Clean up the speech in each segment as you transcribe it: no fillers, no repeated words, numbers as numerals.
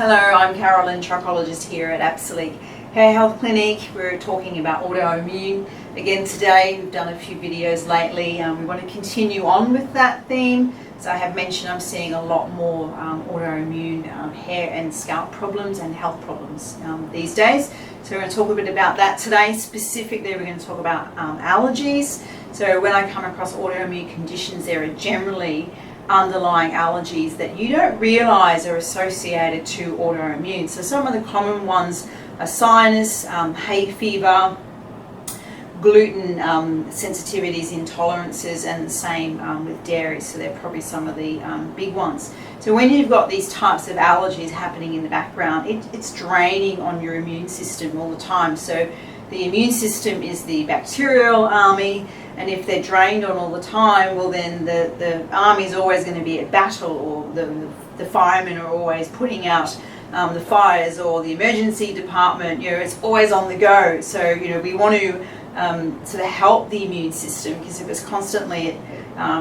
Hello, I'm Carolyn, trichologist here at Absolute Hair Health Clinic. We're talking about autoimmune again today. We've done a few videos lately. We want to continue on with that theme. So I have mentioned I'm seeing a lot more autoimmune hair and scalp problems and health problems these days. So we're going to talk a bit about that today. Specifically, we're going to talk about allergies. So when I come across autoimmune conditions, there are generally underlying allergies that you don't realize are associated to autoimmune. So some of the common ones are sinus, hay fever, gluten sensitivities, intolerances, and the same with dairy. So they're probably some of the big ones. So when you've got these types of allergies happening in the background, it's draining on your immune system all the time. So the immune system is the bacterial army, and if they're drained on all the time, well then the army is always going to be at battle, or the firemen are always putting out the fires, or the emergency department, it's always on the go. So we want to sort of help the immune system, because if it's constantly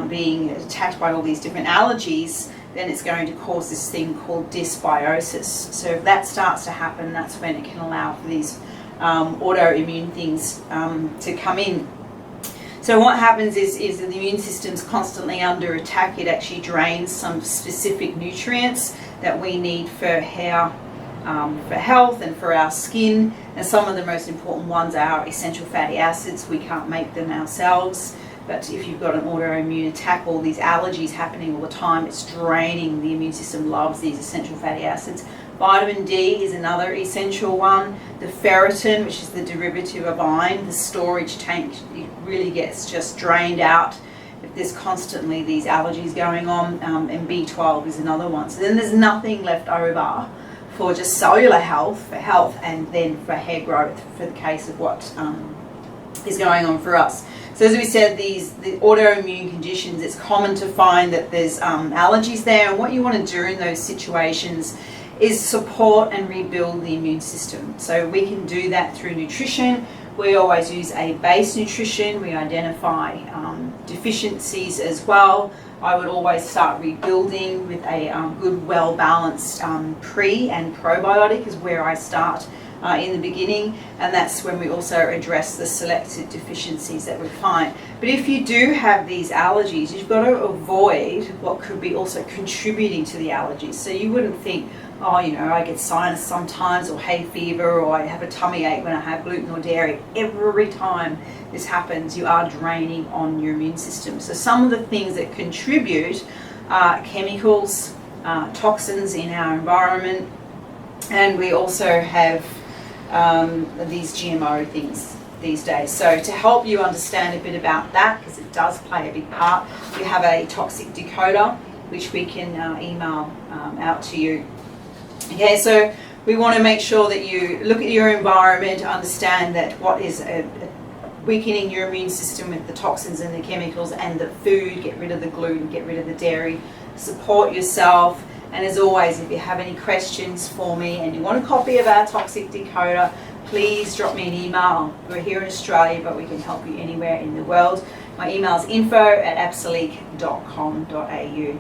being attacked by all these different allergies, then it's going to cause this thing called dysbiosis. So if that starts to happen, that's when it can allow for these autoimmune things to come in. So what happens is that the immune system's constantly under attack. It actually drains some specific nutrients that we need for hair, for health and for our skin. And some of the most important ones are essential fatty acids. We can't make them ourselves. But if you've got an autoimmune attack, all these allergies happening all the time, it's draining. The immune system loves these essential fatty acids. Vitamin D is another essential one. The ferritin, which is the derivative of iron, the storage tank, it really gets just drained out if there's constantly these allergies going on. And B12 is another one. So then there's nothing left over for just cellular health, and then for hair growth, for the case of what is going on for us. So as we said, the autoimmune conditions, it's common to find that there's allergies there, and what you want to do in those situations is support and rebuild the immune system. So we can do that through nutrition. We always use a base nutrition. We identify deficiencies as well. I would always start rebuilding with a good, well-balanced pre and probiotic is where I start in the beginning, and that's when we also address the selected deficiencies that we find. But if you do have these allergies, you've got to avoid what could be also contributing to the allergies. So you wouldn't think, oh, I get sinus sometimes, or hay fever, or I have a tummy ache when I have gluten or dairy. Every time this happens, you are draining on your immune system. So some of the things that contribute are chemicals, toxins in our environment, and we also have these GMO things these days. So to help you understand a bit about that, because it does play a big part, we have a toxic decoder which we can email out to you. Okay, so we want to make sure that you look at your environment, understand that what is weakening your immune system with the toxins and the chemicals and the food. Get rid of the gluten, get rid of the dairy, support yourself. And as always, if you have any questions for me and you want a copy of our toxic decoder, please drop me an email. We're here in Australia, but we can help you anywhere in the world. My email is info@absolute.com.au.